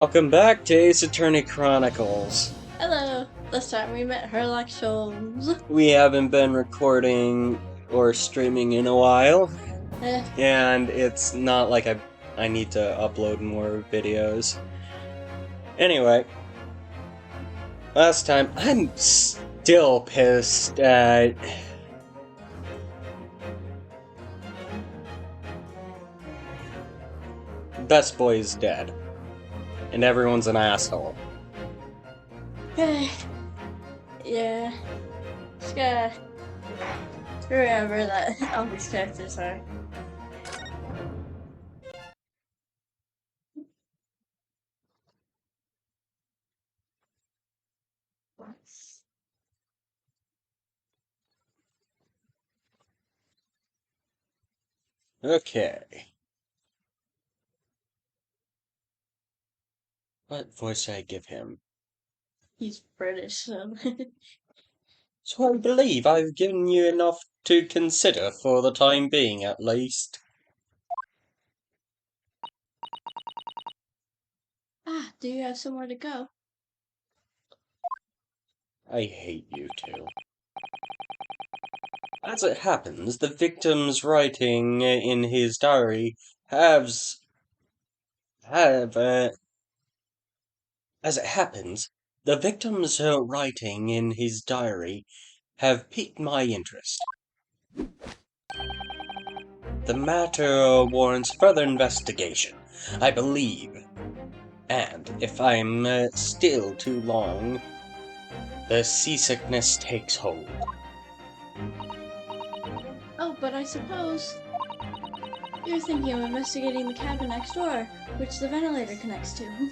Welcome back to Ace Attorney Chronicles. Hello. This time we met Herlock Sholms. We haven't been recording or streaming in a while, Eh, and it's not like I need to upload more videos. Anyway, last time I'm still pissed at Best Boy's dead, and everyone's an asshole. yeah. Just gotta remember that all these characters are. Okay. What voice should I give him? He's British, so. So I believe I've given you enough to consider for the time being, at least. Do you have somewhere to go? I hate you two. As it happens, the victim's writing in his diary has have as it happens, the victim's writing in his diary have piqued my interest. The matter warrants further investigation, I believe. And if I'm still too long, the seasickness takes hold. Oh, but I suppose you're thinking of investigating the cabin next door, which the ventilator connects to.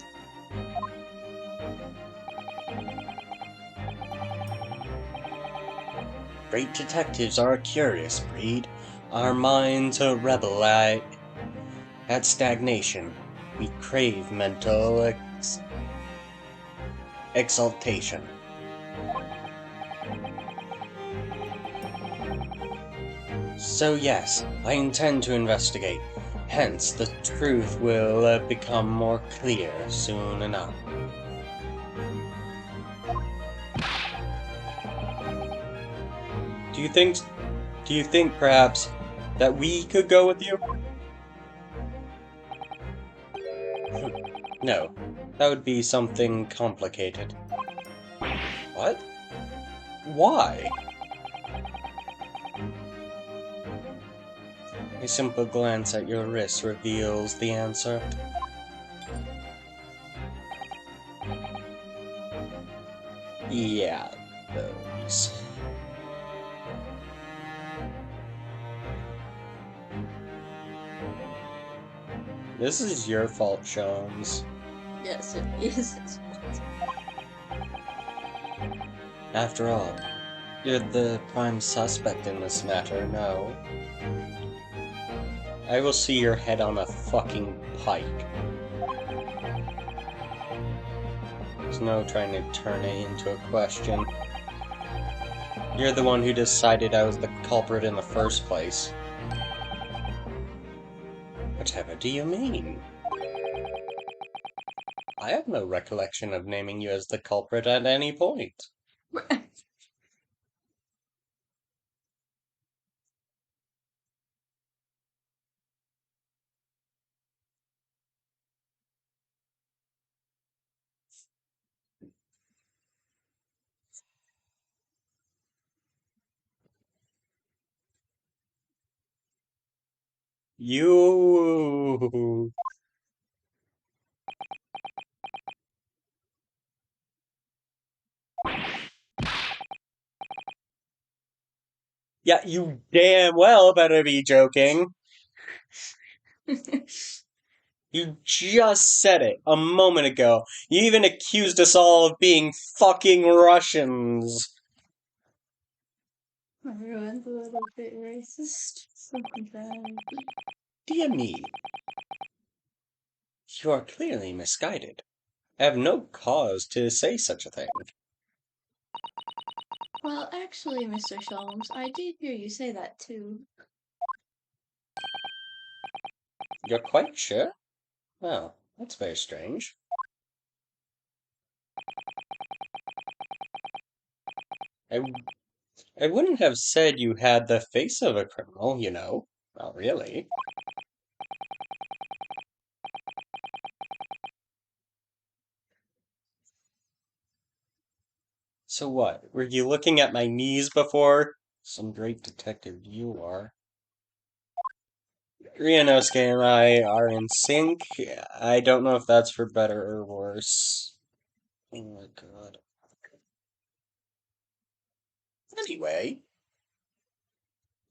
Great detectives are a curious breed. Our minds are rebel at stagnation. We crave mental exaltation. So yes, I intend to investigate. Hence, the truth will become more clear soon enough. Do you think perhaps that we could go with you? No, that would be something complicated. What? Why? A simple glance at your wrist reveals the answer. Yeah, those. This is your fault, Sholms. Yes, it is. After all, you're the prime suspect in this matter, no? I will see your head on a fucking pike. There's no trying to turn it into a question. You're the one who decided I was the culprit in the first place. Whatever do you mean? I have no recollection of naming you as the culprit at any point. You... Yeah, you damn well better be joking. You just said it a moment ago. You even accused us all of being fucking Russians. Everyone's a little bit racist. Something Dear me, you are clearly misguided. I have no cause to say such a thing. Well, actually, Mr. Sholmes, I did hear you say that too. You're quite sure? Well, that's very strange. I, I wouldn't have said you had the face of a criminal, you know. Not really. So what? Were you looking at my knees before? Some great detective you are. Ryunosuke and I are in sync. I don't know if that's for better or worse. Oh my god. Anyway,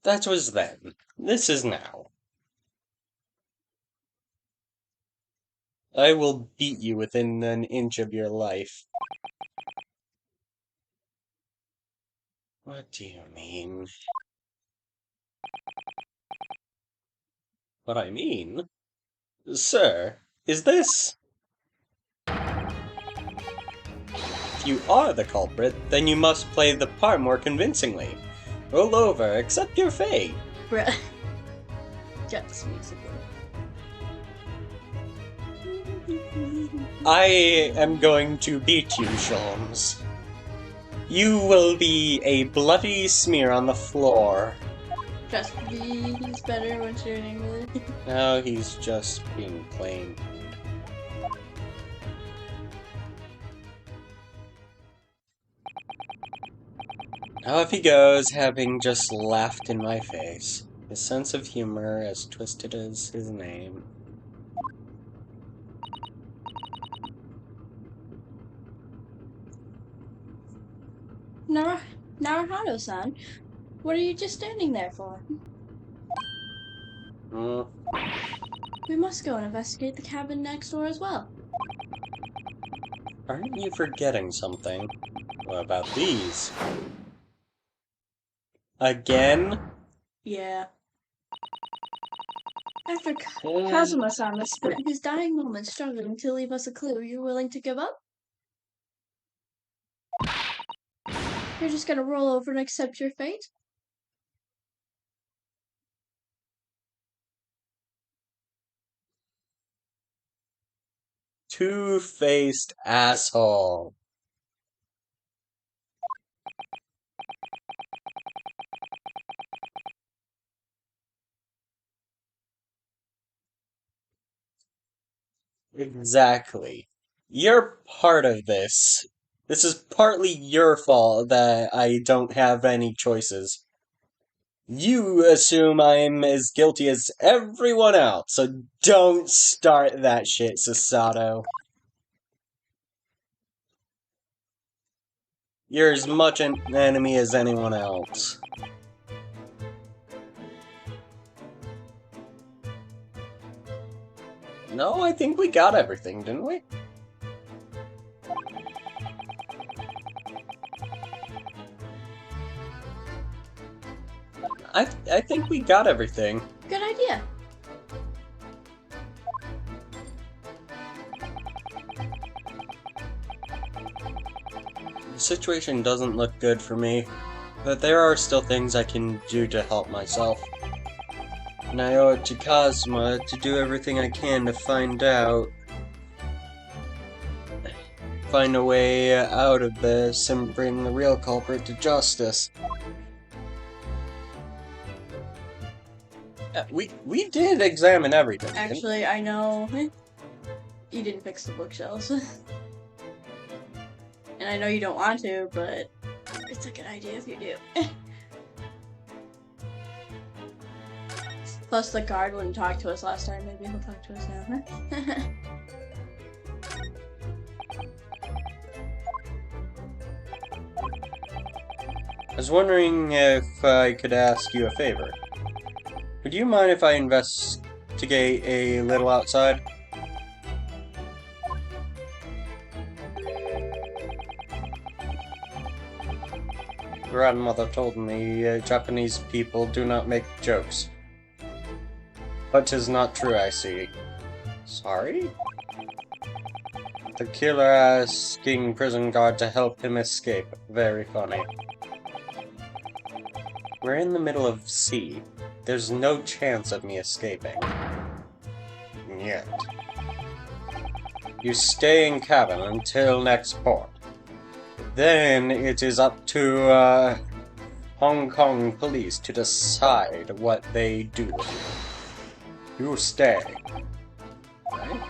that was then. This is now. I will beat you within an inch of your life. What do you mean? What I mean? Sir, is this... If you are the culprit, then you must play the part more convincingly. Roll over, accept your fate. Bruh. Just musical. I am going to beat you, Sholms. You will be a bloody smear on the floor. Trust me, he's better once you're in English. No, he's just being plain. Off he goes, having just laughed in my face. His sense of humor as twisted as his name. Naruhado-san, what are you just standing there for? We must go and investigate the cabin next door as well. Aren't you forgetting something? What about these? Again? Yeah. After Kazuma-san spent his dying moments struggling to leave us a clue, you're willing to give up? You're just gonna roll over and accept your fate? Two-faced asshole. Exactly. You're part of this. This is partly your fault that I don't have any choices. You assume I'm as guilty as everyone else, so don't start that shit, Sasato. You're as much an enemy as anyone else. No, I think we got everything, didn't we? I think we got everything. Good idea. The situation doesn't look good for me, but there are still things I can do to help myself. And I owe it to Kazuma to do everything I can to find a way out of this and bring the real culprit to justice. We did examine everything. Actually, I know you didn't fix the bookshelves. And I know you don't want to, but it's a good idea if you do. Plus, the guard wouldn't talk to us last time. Maybe he'll talk to us now, huh? I was wondering if I could ask you a favor. Would you mind if I investigate a little outside? Grandmother told me Japanese people do not make jokes. But 'tis not true, I see. Sorry? The killer asking prison guard to help him escape. Very funny. We're in the middle of sea. There's no chance of me escaping. Yet. You stay in cabin until next port. Then it is up to Hong Kong police to decide what they do with you. You stay. Right?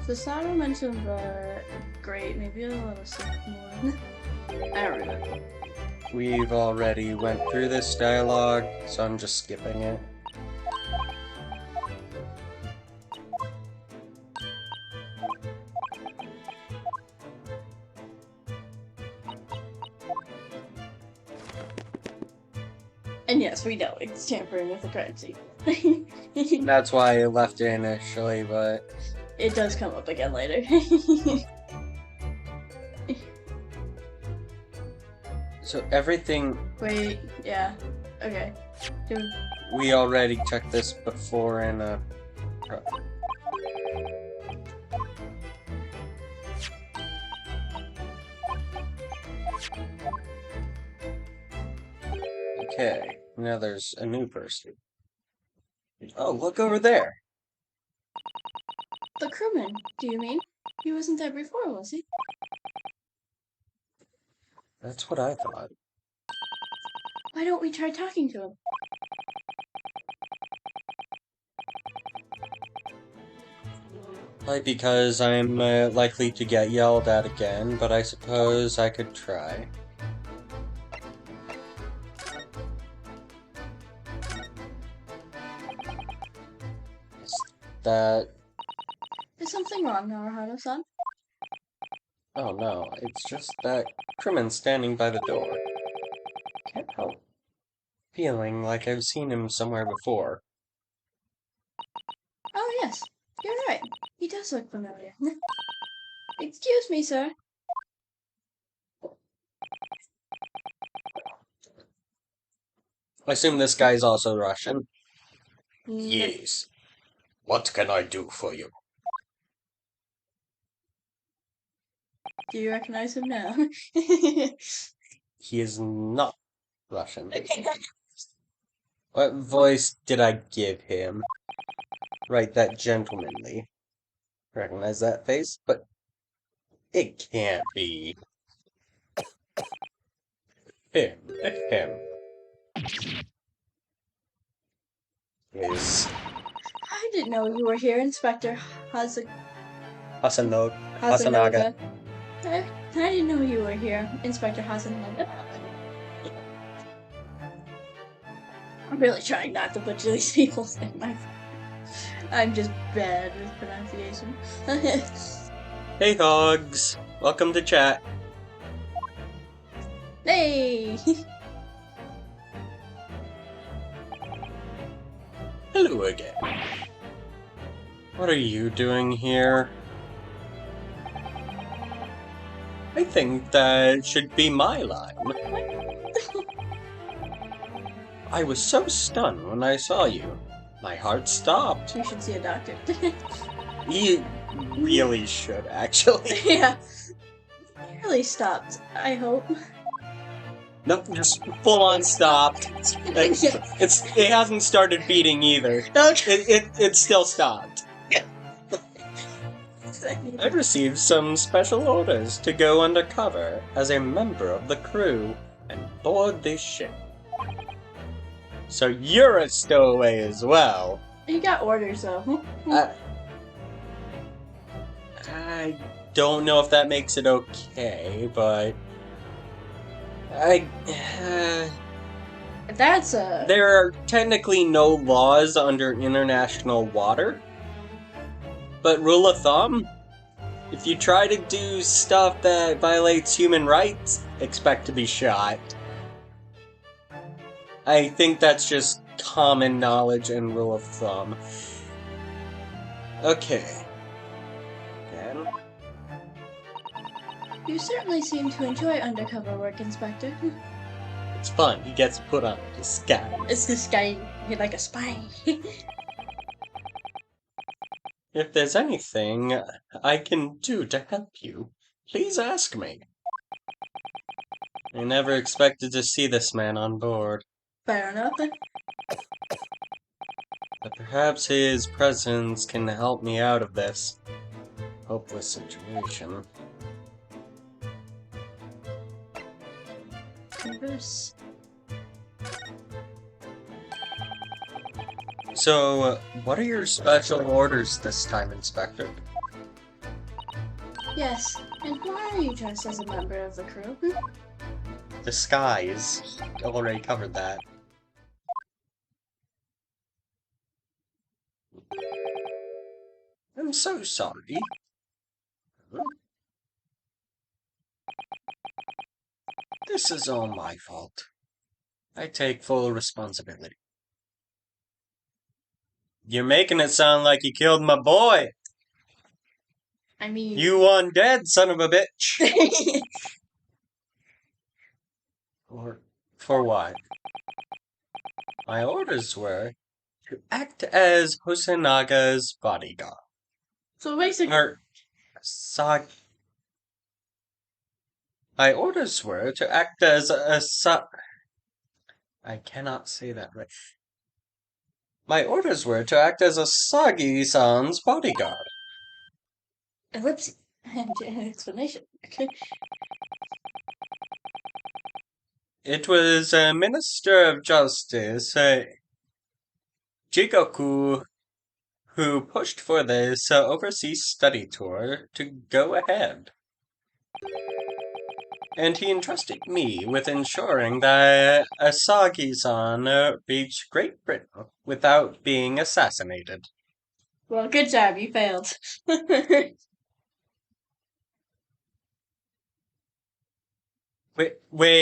The settlements are great, maybe a little sick more. I don't remember. We've already went through this dialogue, so I'm just skipping it. And yes, we know it's tampering with the currency. That's why I left it initially, but it does come up again later. so everything Wait, yeah. Okay. we already checked this before in Okay, now there's a new person. Oh, look over there! The crewman, do you mean? He wasn't there before, was he? That's what I thought. Why don't we try talking to him? Probably because I'm likely to get yelled at again, but I suppose I could try. That... Is something wrong, Naruhodo-san? Oh no, it's just that crewman standing by the door. Can't help feeling like I've seen him somewhere before. Oh yes, you're right. He does look familiar. Excuse me, sir. I assume this guy's also Russian. Yes. What can I do for you? Do you recognize him now? He is not Russian. What voice did I give him? Right, that gentlemanly. Recognize that face, but it can't be him. Him. Is I didn't know you were here, Inspector Hasanaga. Hasanaga. I didn't know you were here, Inspector Hasanaga. I'm really trying not to butcher these people's names. I'm just bad with pronunciation. Hey hogs! Welcome to chat. Hey! Hello again. What are you doing here? I think that should be my line. I was so stunned when I saw you. My heart stopped. You should see a doctor. You really should, actually. Yeah. Really stopped, I hope. Nope, just full on stopped. It hasn't started beating either. It still stopped. I've received some special orders to go undercover as a member of the crew and board this ship. So you're a stowaway as well. You got orders though. I don't know if that makes it okay, but That's a... there are technically no laws under international water, but rule of thumb, if you try to do stuff that violates human rights, expect to be shot. I think that's just common knowledge and rule of thumb. Okay. Then. You certainly seem to enjoy undercover work, Inspector. It's fun. He gets put on a disguise. It's this guy, you're like a spy. If there's anything I can do to help you, please ask me. I never expected to see this man on board. Fair enough. But perhaps his presence can help me out of this hopeless situation. Reverse. So, what are your special orders this time, Inspector? Yes, and why are you dressed as a member of the crew? Disguise. Already covered that. I'm so sorry. This is all my fault. I take full responsibility. You're making it sound like you killed my boy! I mean... You undead son of a bitch! For what? My orders were to act as Hosanaga's bodyguard. So basically... My orders were to act as I cannot say that right. My orders were to act as Asagi-san's bodyguard. Ellipsis. And an explanation. It was Minister of Justice, Jigoku, who pushed for this overseas study tour to go ahead. And he entrusted me with ensuring that Asagi-san reached Great Britain without being assassinated. Well, good job, you failed. Wait.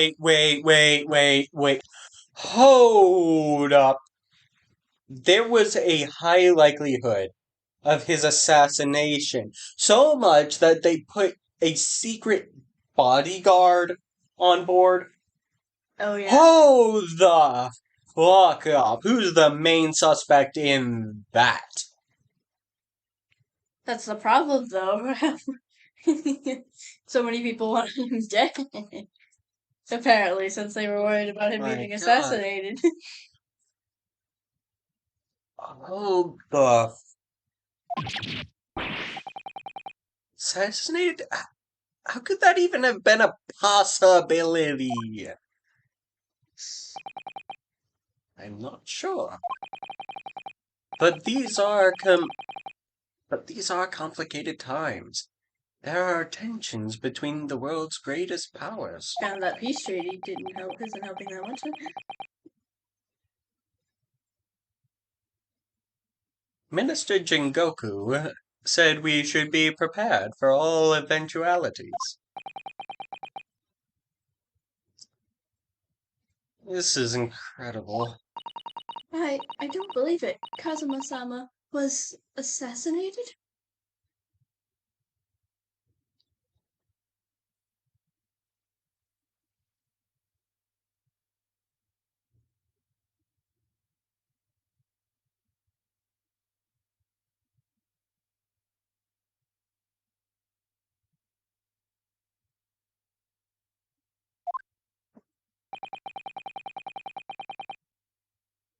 Hold up. There was a high likelihood of his assassination. So much that they put a secret bodyguard on board. Oh, yeah. Hold the fuck up. Who's the main suspect in that? That's the problem, though. So many people want him dead. Apparently, since they were worried about him My being God. assassinated. Hold the assassinated? How could that even have been a possibility? I'm not sure. But these are complicated times. There are tensions between the world's greatest powers. Found that peace treaty isn't helping that much. Minister Jingoku said we should be prepared for all eventualities. This is incredible. I don't believe it. Kazuma-sama was assassinated?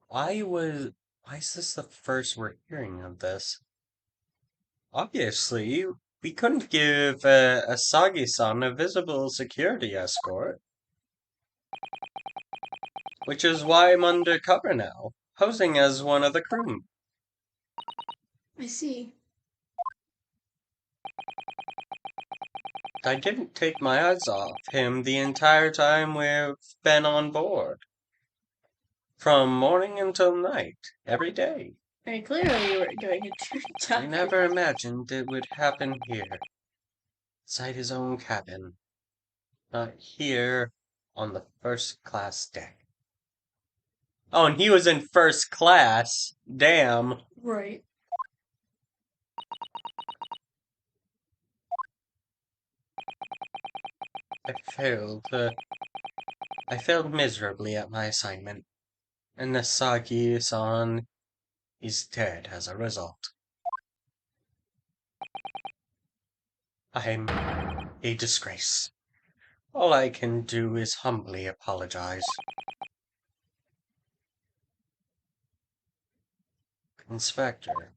Why is this the first we're hearing of this? Obviously, we couldn't give Asagi-san a visible security escort. Which is why I'm undercover now, posing as one of the crew. I see. I didn't take my eyes off him the entire time we've been on board. From morning until night, every day. Very clearly you were doing it to I never imagined it would happen here. Inside his own cabin. Not here on the first class deck. Oh, and he was in first class. Damn. Right. I failed miserably at my assignment. And Nasagi-san is dead as a result. I'm a disgrace. All I can do is humbly apologize. Inspector.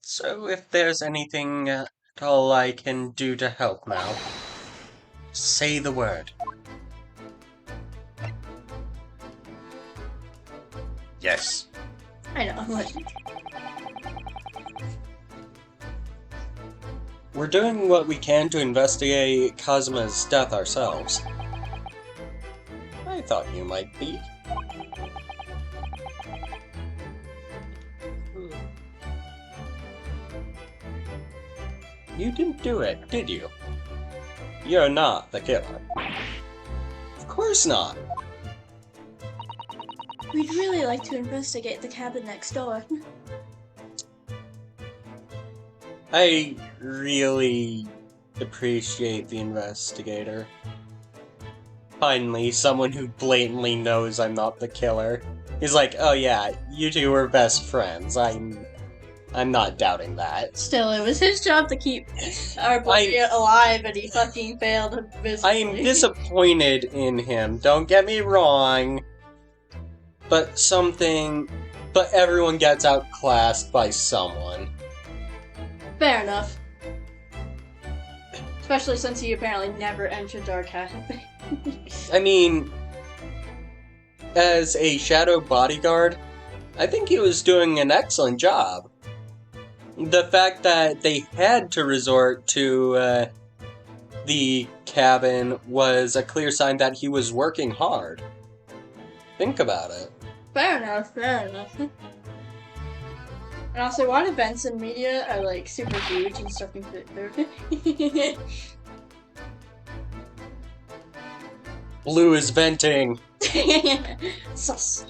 So if there's anything at all I can do to help now, say the word. Yes. I know. We're doing what we can to investigate Kazuma's death ourselves. I thought you might be. You didn't do it, did you? You're not the killer. Of course not. We'd really like to investigate the cabin next door. I really appreciate the investigator. Finally, someone who blatantly knows I'm not the killer. He's like, oh yeah, you two were best friends. I'm not doubting that. Still, it was his job to keep our boy alive, and he fucking failed miserably. I'm disappointed in him, don't get me wrong. But everyone gets outclassed by someone. Fair enough. Especially since he apparently never entered our cabin. I mean, as a shadow bodyguard, I think he was doing an excellent job. The fact that they had to resort to the cabin was a clear sign that he was working hard. Think about it. Fair enough, fair enough. And also, what events in media are like super huge and stuff can fit through. Blue is venting. Sus.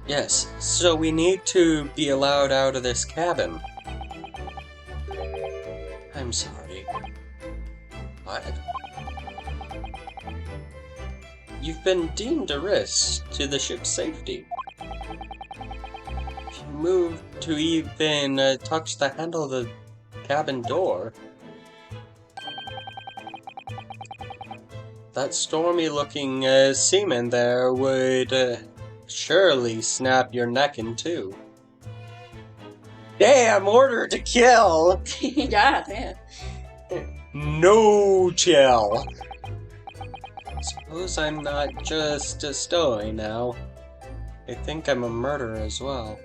Yes, so we need to be allowed out of this cabin. I'm sorry. What? You've been deemed a risk to the ship's safety. If you move to even touch the handle of the cabin door, that stormy-looking seaman there would surely snap your neck in two. Damn, order to kill! Yeah, man. No chill! Suppose I'm not just a stowaway now. I think I'm a murderer as well.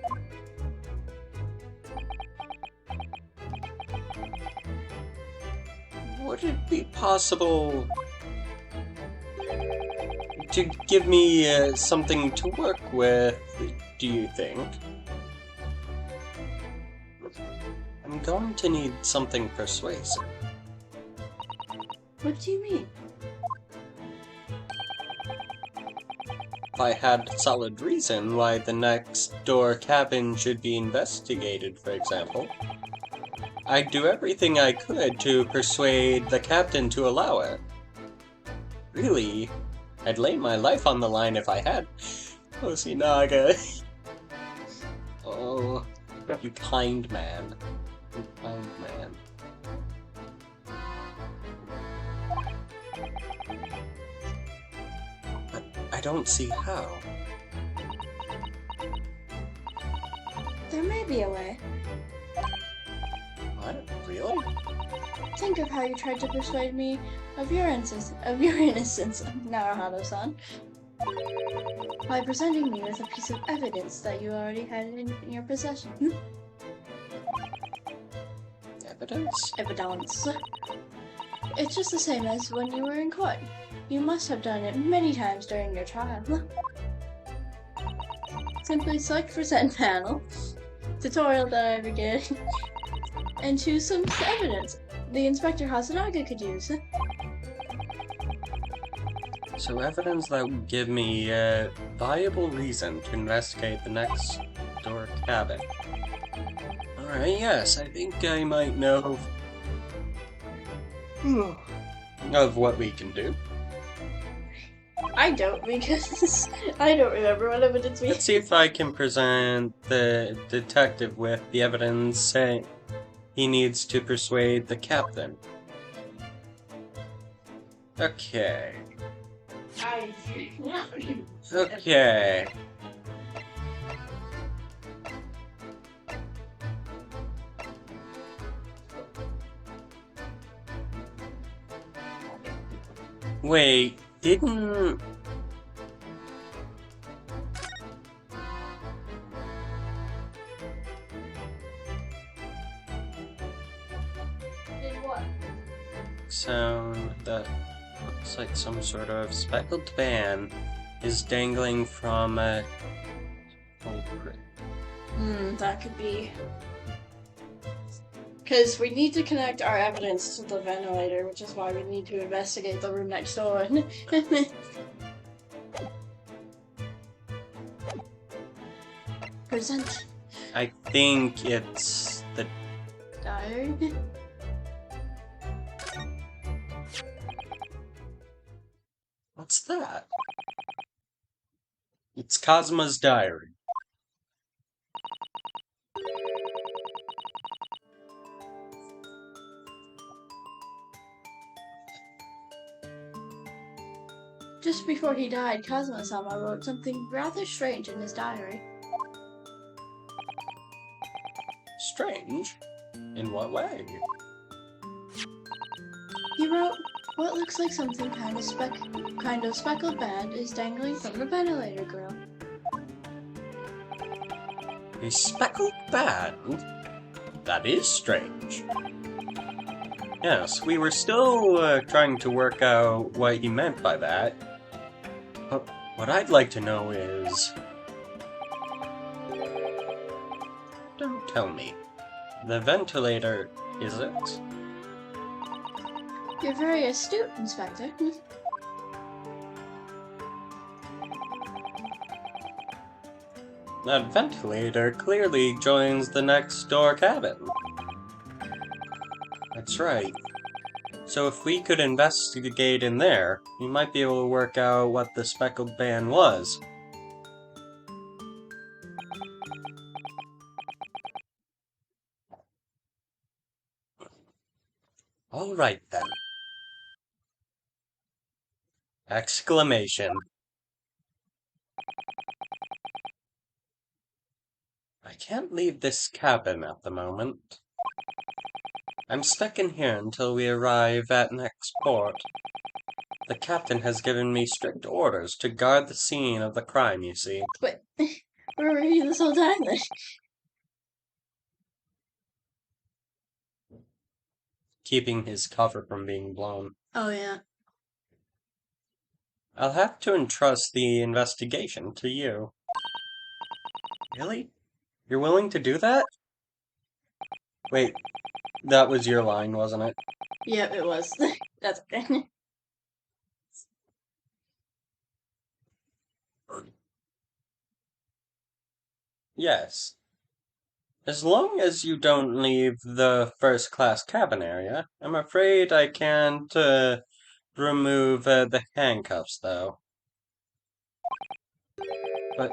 Would it be possible to give me something to work with, do you think? I'm going to need something persuasive. What do you mean? If I had solid reason why the next door cabin should be investigated, for example, I'd do everything I could to persuade the captain to allow it. Really, I'd lay my life on the line if I had. Osinaga. Oh, you kind man. You kind man. But I don't see how. There may be a way. What? Really? Think of how you tried to persuade me of your innocence, Naruhado-san, by presenting me with a piece of evidence that you already had in your possession. Evidence? Evidence. It's just the same as when you were in court. You must have done it many times during your trial. Simply select present panel, tutorial that I began, and choose some evidence the Inspector Hasanaga could use. So evidence that would give me a viable reason to investigate the next door cabin. Alright, yes, I think I might know of what we can do. I don't, because I don't remember what evidence we Let's see if I can present the detective with the evidence he needs to persuade the captain. Okay. Okay. Wait, didn't... Did what? sound that looks like some sort of speckled band is dangling from a... That could be. Because we need to connect our evidence to the ventilator, which is why we need to investigate the room next door. Present I think it's the... diary. What's that? It's Cosmo's diary. Just before he died, Kazuma-sama wrote something rather strange in his diary. Strange? In what way? He wrote, "What looks like something kind of speckled band is dangling from the ventilator grill." A speckled band? That is strange. Yes, we were still trying to work out what he meant by that. But what I'd like to know is... Don't tell me. The ventilator, is it? You're very astute, Inspector. That ventilator clearly joins the next door cabin. That's right. So if we could investigate in there, we might be able to work out what the speckled band was. Alright then. Exclamation. I can't leave this cabin at the moment. I'm stuck in here until we arrive at next port. The captain has given me strict orders to guard the scene of the crime, you see. But where were you this whole time then? Keeping his cover from being blown. Oh yeah. I'll have to entrust the investigation to you. Really? You're willing to do that? Wait, that was your line, wasn't it? Yep, it was. That's okay. Yes. As long as you don't leave the first-class cabin area, I'm afraid I can't remove the handcuffs, though. But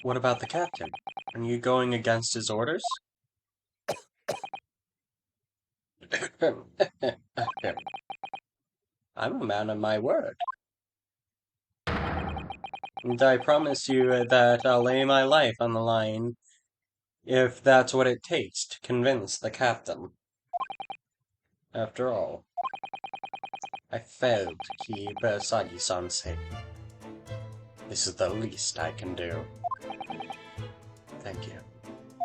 what about the captain? Are you going against his orders? I'm a man of my word. And I promise you that I'll lay my life on the line if that's what it takes to convince the captain. After all, I failed to keep Sagi-san safe. This is the least I can do. Thank you.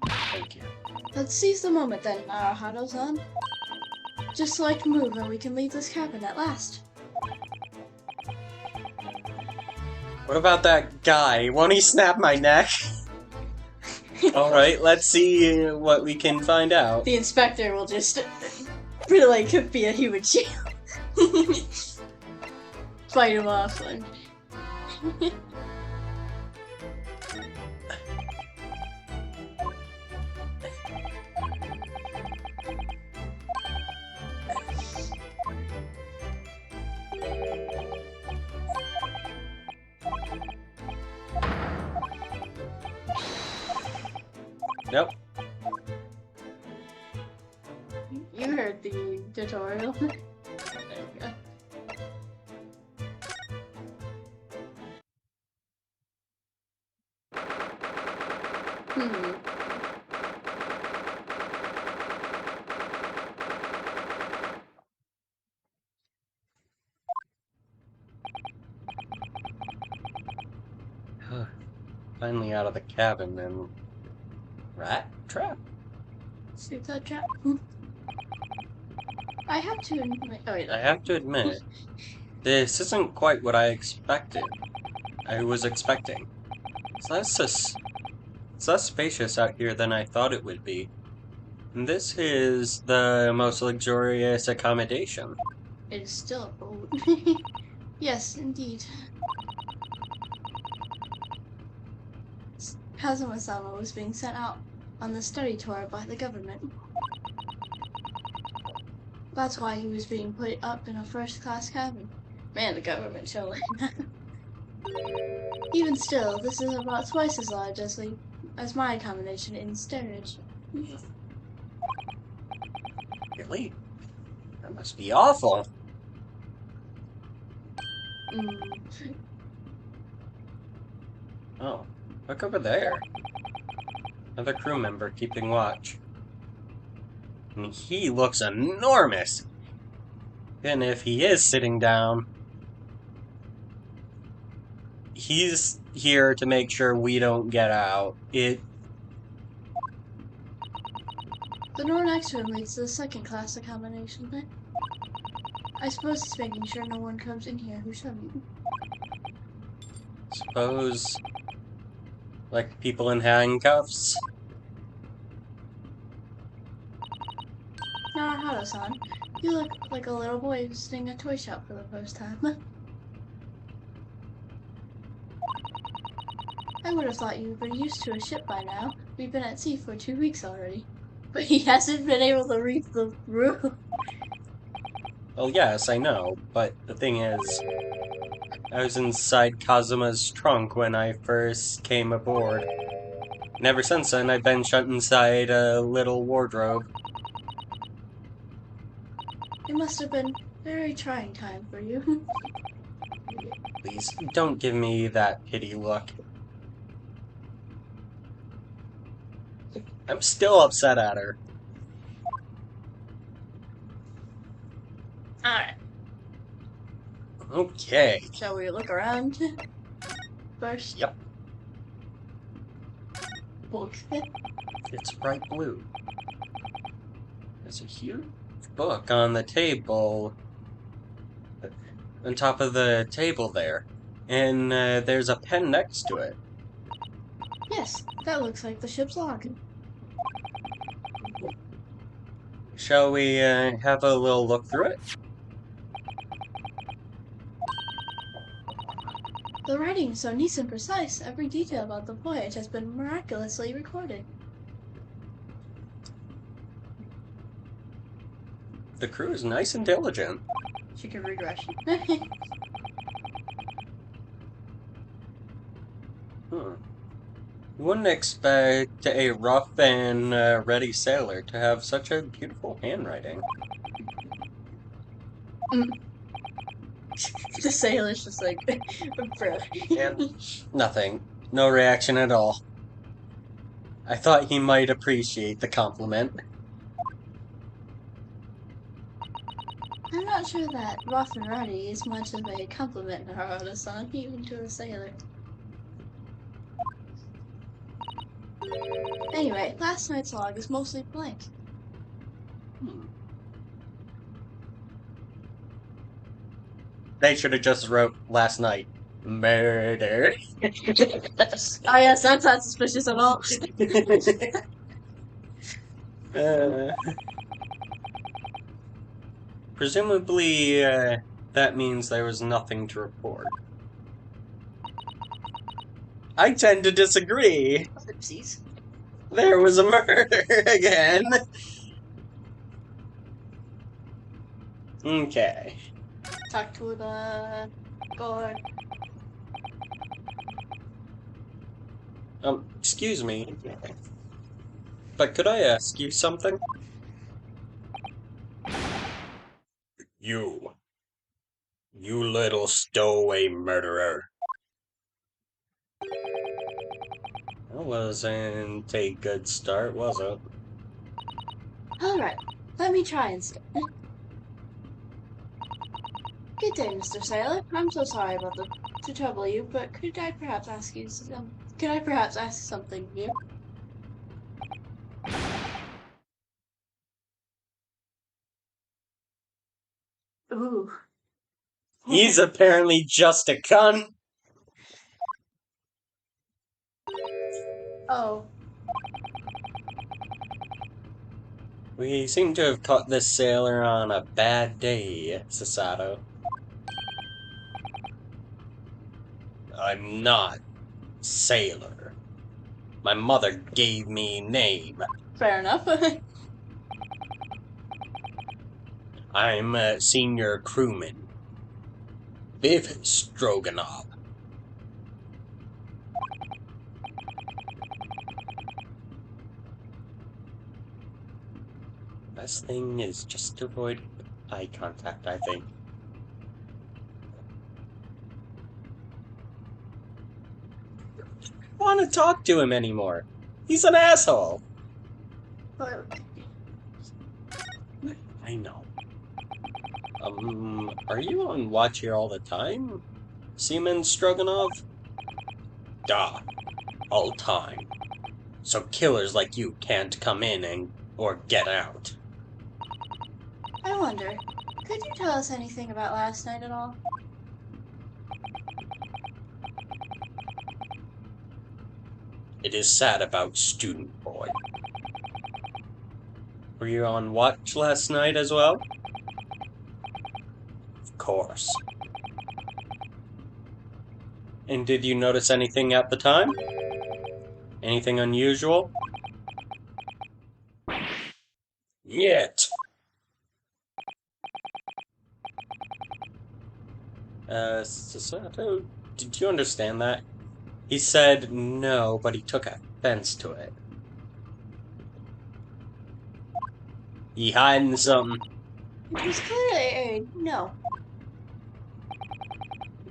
Thank you. Let's seize the moment then, Haruhato-san. Just select move and we can leave this cabin at last. What about that guy? Won't he snap my neck? Alright, let's see what we can find out. The inspector will just really could be a human shield. Fight him off and Nope. you heard the tutorial. There we go. Finally out of the cabin and rat trap. See that trap? I have to admit. Oh, wait. I have to admit, this isn't quite what I expected. I was expecting. It's less spacious out here than I thought it would be. And this is the most luxurious accommodation. It is still a boat. Yes, indeed. Kazuma-sama was being sent out on the study tour by the government. That's why he was being put up in a first-class cabin. Man, the government showing. Even still, this is about twice as large as my accommodation in Sturridge. Really? That must be awful. Oh, look over there. Another crew member keeping watch. And he looks enormous. And if he is sitting down, he's here to make sure we don't get out. The door next to him leads to the second-class accommodation. I suppose he's making sure no one comes in here who shouldn't. Suppose, like people in handcuffs. Naruhito-san, you look like a little boy visiting a toy shop for the first time. I would have thought you were used to a ship by now. We've been at sea for 2 weeks already. But he hasn't been able to read the room. Well, yes, I know, but the thing is, I was inside Kazuma's trunk when I first came aboard. And ever since then, I've been shut inside a little wardrobe. It must have been a very trying time for you. Please, don't give me that pity look. I'm still upset at her. Alright, Okay. shall we look around first? Yep. Book. It's bright blue. There's a huge book on the table. On top of the table there. And there's a pen next to it. Yes, that looks like the ship's log. Shall we have a little look through it? The writing is so neat and precise. Every detail about the voyage has been miraculously recorded. The crew is nice and diligent. She could read Russian. You wouldn't expect a rough and ready sailor to have such a beautiful handwriting. The sailor's just like, bro. Nothing. No reaction at all. I thought he might appreciate the compliment. I'm not sure that rough and ready is much of a compliment, Naruto-san, even to a sailor. Anyway, last night's log is mostly blank. They should have just wrote last night. Murder. Oh yes, that's not suspicious at all. Presumably, that means there was nothing to report. I tend to disagree. Oopsies. There was a murder again. Okay. Talk to the guard. Excuse me. But could I ask you something? You little stowaway murderer. That wasn't a good start, was it? Alright, let me try instead. Good day, Mr. Sailor. I'm so sorry to trouble you, but could I perhaps ask something of you? Ooh. He's apparently just a cunt. Oh. We seem to have caught this sailor on a bad day, Sasato. I'm not sailor. My mother gave me name. Fair enough. I'm a senior crewman. Biff Stroganoff. Best thing is just to avoid eye contact, I think. I don't want to talk to him anymore. He's an asshole. I know. Are you on watch here all the time? Seaman Stroganoff? Duh. All time. So killers like you can't come in or get out. I wonder, could you tell us anything about last night at all? It is sad about Student Boy. Were you on watch last night as well? Of course. And did you notice anything at the time? Anything unusual? Yet. Sasato, did you understand that? He said no, but he took offense to it. He hiding something. It was clearly a no.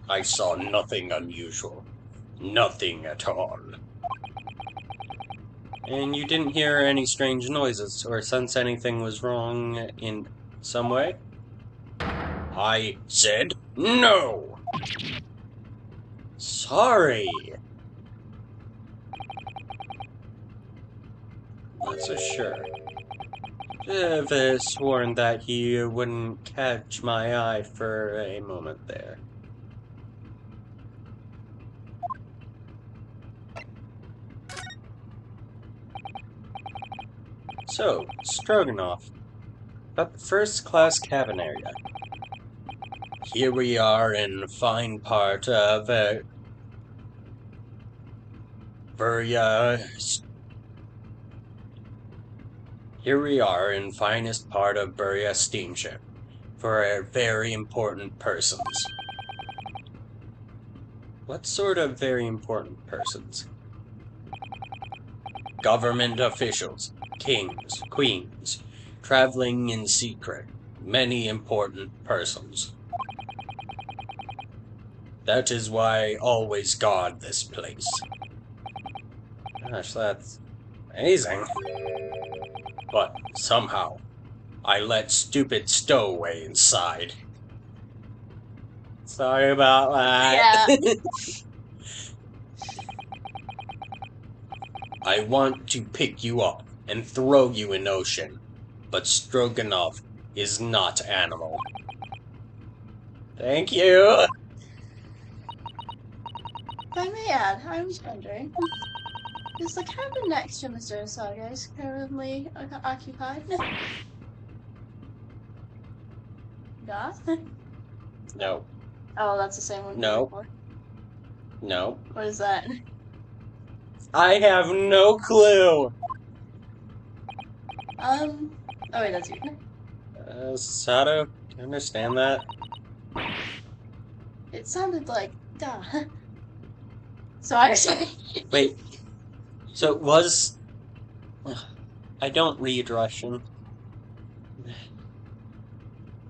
I saw nothing unusual. Nothing at all. And you didn't hear any strange noises or sense anything was wrong in some way? I said no! Sorry! Not so sure. I've sworn that he wouldn't catch my eye for a moment there. So, Stroganoff. About the first-class cabin area. Here we are in a fine part of Here we are in finest part of Buria steamship for very important persons. What sort of very important persons? Government officials, kings, queens, traveling in secret, many important persons. That is why I always guard this place. Gosh, that's amazing. But somehow, I let stupid Stowaway inside. Sorry about that. Yeah. I want to pick you up and throw you in ocean, but Stroganoff is not animal. Thank you. If I may add, I was wondering, is the cabin next to Mr. Asaga's currently occupied? Yeah? No. Oh, that's the same one. No. Before. No. What is that? I have no clue. Oh wait, that's you. Sato, do you understand that? It sounded like duh. Sorry. Wait. So it was... I don't read Russian.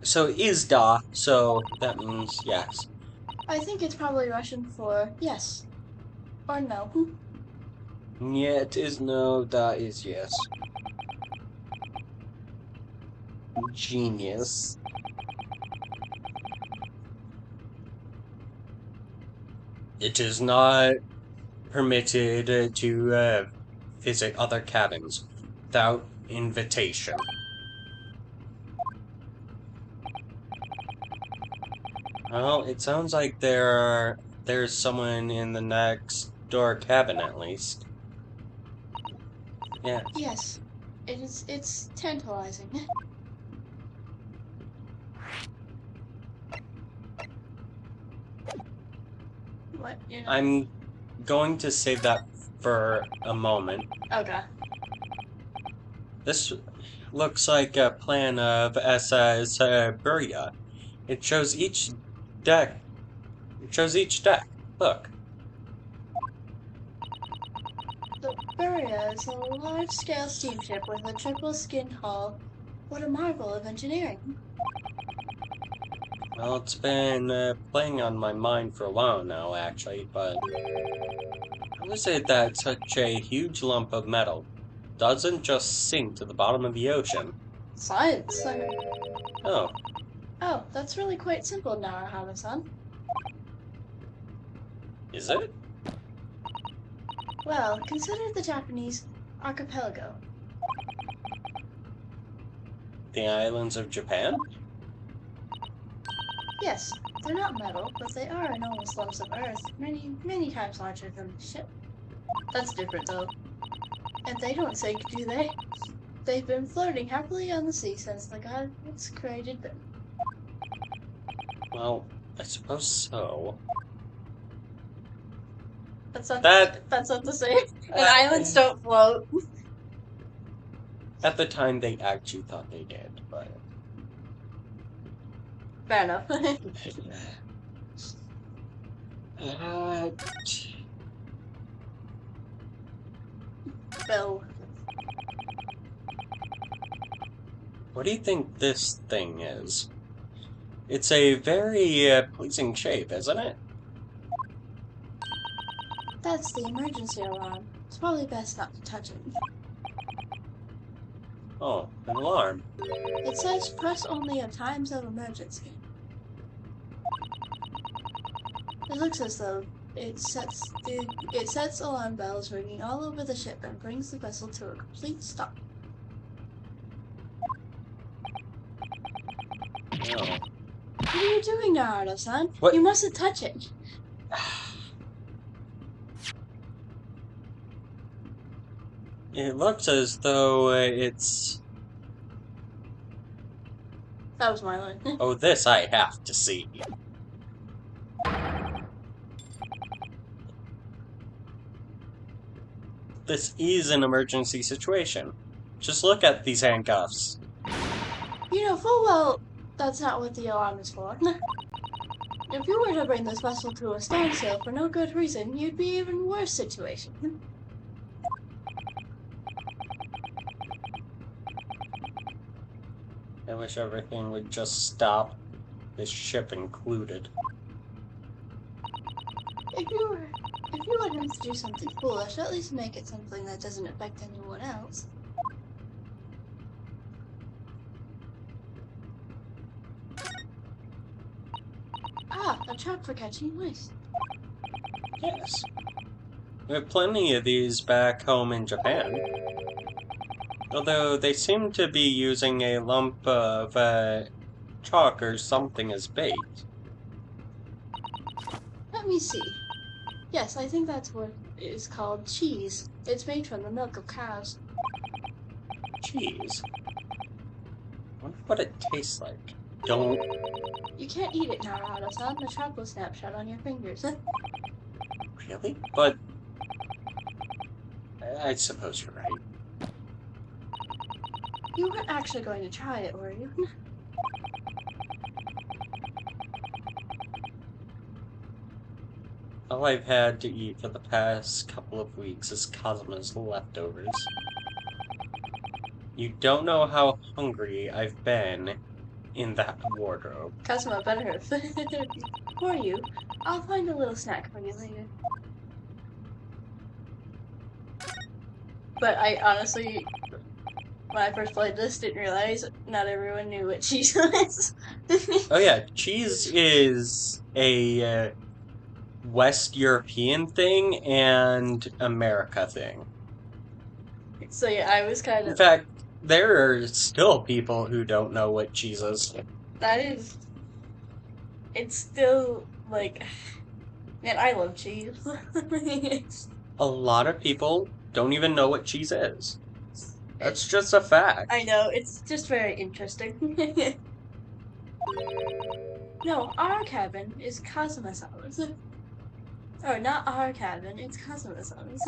So it is da, so that means yes. I think it's probably Russian for yes or no. Yet is no, that is yes. Genius. It is not permitted to visit other cabins without invitation. Well, it sounds like there's someone in the next door cabin at least. Yeah. Yes, it's tantalizing. What, you know? I'm going to save that for a moment. Okay. This looks like a plan of SS Buria. It shows each deck. It shows each deck. Look. The Buria is a large-scale steamship with a triple-skinned hull. What a marvel of engineering. Well, it's been playing on my mind for a while now, actually, but how is it that such a huge lump of metal doesn't just sink to the bottom of the ocean? Science. Oh, Oh, that's really quite simple, Narahama-san. is it? Well, consider the Japanese archipelago. The islands of Japan? Yes, they're not metal, but they are enormous lumps of earth, many, many times larger than the ship. That's different, though. And they don't sink, do they? They've been floating happily on the sea since the gods created them. Well, I suppose so. That's not the same. And Uh, islands don't float. At the time, they actually thought they did, but... Fair enough. Uh, Bill. what do you think this thing is? It's a very pleasing shape, isn't it? That's the emergency alarm. It's probably best not to touch it. Oh, an alarm. It says press only in times of emergency. It looks as though it sets alarm bells ringing all over the ship and brings the vessel to a complete stop. Oh. What are you doing, Naruto-san? What? You mustn't touch it. It looks as though it's... That was my line. Oh, this I have to see. This is an emergency situation. Just look at these handcuffs. You know full well that's not what the alarm is for. If you were to bring this vessel to a standstill for no good reason, you'd be in an even worse situation. I wish everything would just stop. This ship included. If you want him to do something foolish, at least make it something that doesn't affect anyone else. Ah, a trap for catching mice. Yes. We have plenty of these back home in Japan. Although they seem to be using a lump of chalk or something as bait. Let me see. Yes, I think that's what is called cheese. It's made from the milk of cows. Cheese. Wonder what it tastes like. Don't. You can't eat it, Naruto-san. The trap will snap shut on your fingers. Really? But. I suppose you're right. You weren't actually going to try it, were you? All I've had to eat for the past couple of weeks is Kazuma's leftovers. You don't know how hungry I've been in that wardrobe. Kazuma better for you. I'll find a little snack for you later. But I honestly, when I first played this, didn't realize not everyone knew what cheese was. Oh yeah, cheese is a West European thing and America thing. So yeah, I was kind In of. fact, there are still people who don't know what cheese is. That is. It's still like. Man, I love cheese. A lot of people don't even know what cheese is. That's It's. just a fact. I know, it's just very interesting. No, our cabin is Kazuma-san's. Oh, not our cabin, it's Kazuma-san's.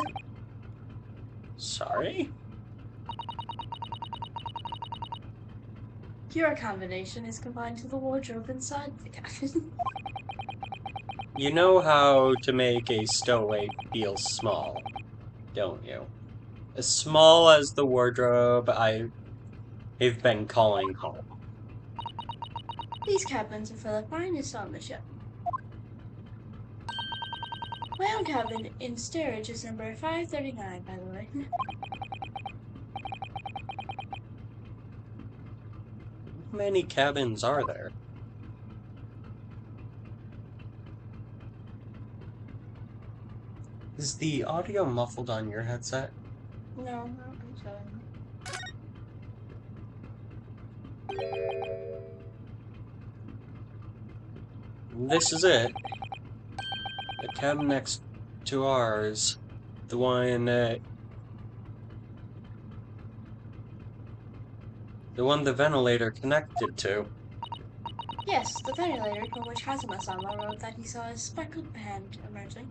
Sorry? Your combination is confined to the wardrobe inside the cabin. You know how to make a stowaway feel small, don't you? As small as the wardrobe I've been calling home. These cabins are for the finest on the ship. My own cabin in storage is number 539, by the way. How many cabins are there? Is the audio muffled on your headset? No, I don't think so. This is it. The cabin next to ours. The one the ventilator connected to. Yes, the ventilator from which Hazuma-sama wrote that he saw a speckled band emerging.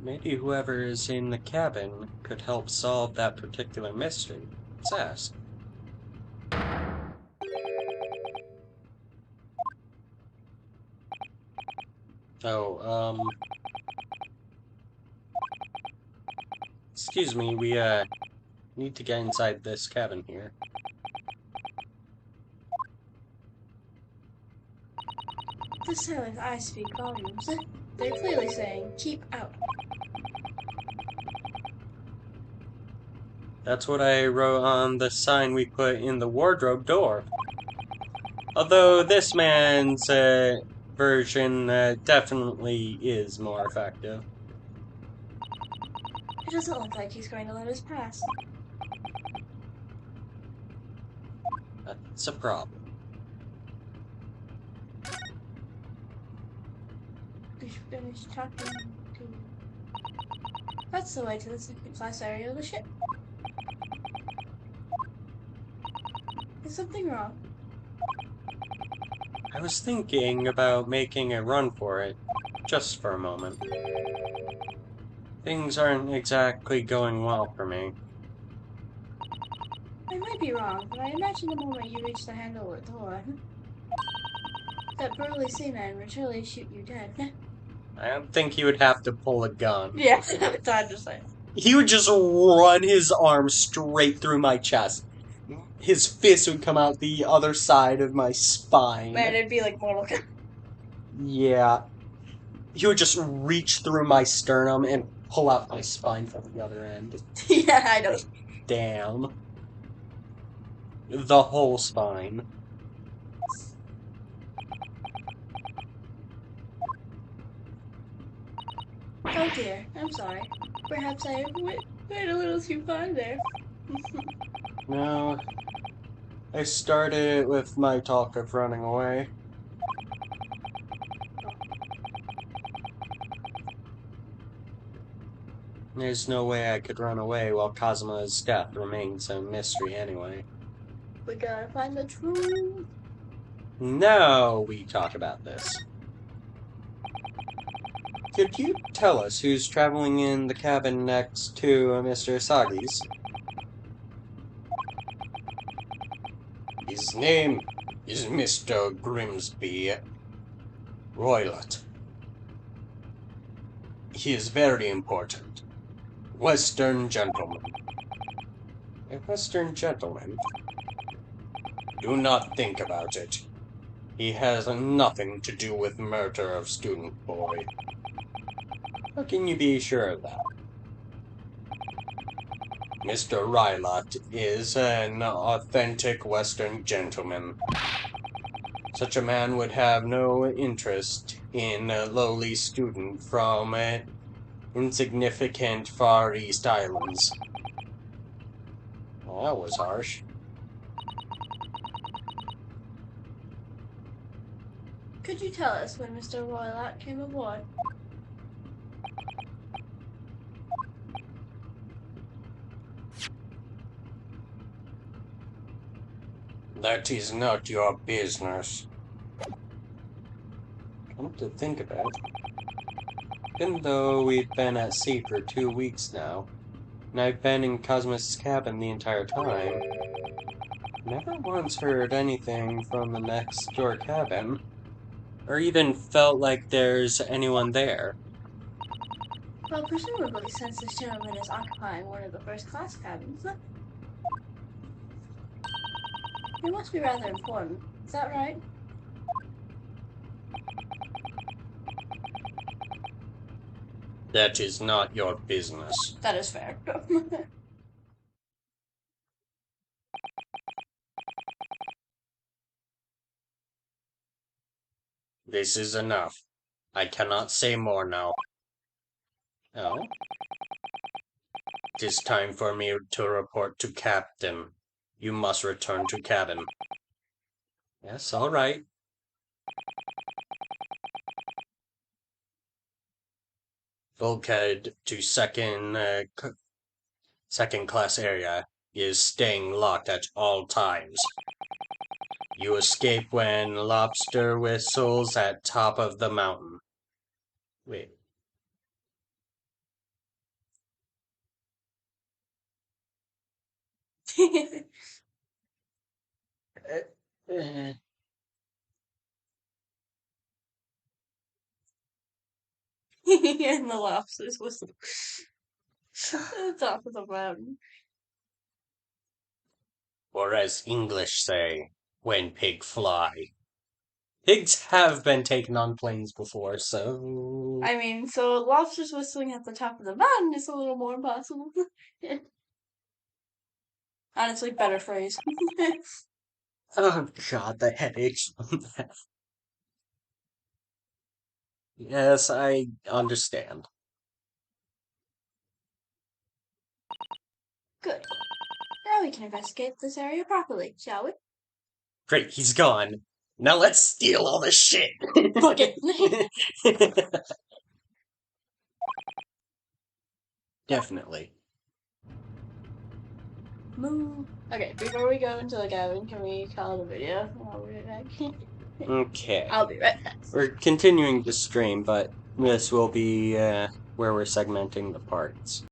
Maybe whoever is in the cabin could help solve that particular mystery. Let's ask. Oh, excuse me, we, need to get inside this cabin here. The sailor's eyes speak volumes. They're clearly saying, keep out. That's what I wrote on the sign we put in the wardrobe door. Although this man's, version, definitely is more effective. It doesn't look like he's going to let us pass. That's a problem. We should finish talking to... That's the way to the second class area of the ship. Is something wrong? I was thinking about making a run for it, just for a moment. Things aren't exactly going well for me. I might be wrong, but I imagine the moment you reach the handle of the door, that burly seaman would surely shoot you dead. I don't think he would have to pull a gun. Yeah, it's hard to say. He would just run his arm straight through my chest. His fist would come out the other side of my spine. Man, it'd be like Mortal Kombat. Yeah. He would just reach through my sternum and pull out my spine from the other end. Yeah, I know. Damn. The whole spine. Oh dear, I'm sorry. Perhaps I went a little too far there. No. I started with my talk of running away. There's no way I could run away while Kazuma's death remains a mystery anyway. We gotta find the truth. Now we talk about this. Could you tell us who's traveling in the cabin next to Mr. Sagi's? His name is Mr. Grimsby Roylott. He is very important. Western gentleman. A Western gentleman? Do not think about it. He has nothing to do with murder of student boy. How can you be sure of that? Mr. Rylot is an authentic Western gentleman. Such a man would have no interest in a lowly student from insignificant Far East Islands. Well, that was harsh. Could you tell us when Mr. Roylott came aboard? That is not your business. Come to think of it, even though we've been at sea for 2 weeks now, and I've been in Cosmos' cabin the entire time, never once heard anything from the next door cabin, or even felt like there's anyone there. Well, presumably since this gentleman is occupying one of the first-class cabins, he must be rather important. Is that right? That is not your business. That is fair. This is enough. I cannot say more now. Oh? It is time for me to report to Captain. You must return to cabin. Yes, all right. Bulkhead to second class area is staying locked at all times. You escape when lobster whistles at top of the mountain. Wait. And the lobsters whistle. At the top of the mountain. Or as English say, when pig fly. Pigs have been taken on planes before, so... I mean, so lobsters whistling at the top of the mountain is a little more impossible. Honestly, better phrase. Oh god, the headaches from that. Yes, I understand. Good. Now we can investigate this area properly, shall we? Great, he's gone. Now let's steal all the shit! Fuck it. Definitely. Move. Okay, before we go into the cabin, can we call the video? I'll be right back. Okay. I'll be right back. We're continuing to stream, but this will be where we're segmenting the parts.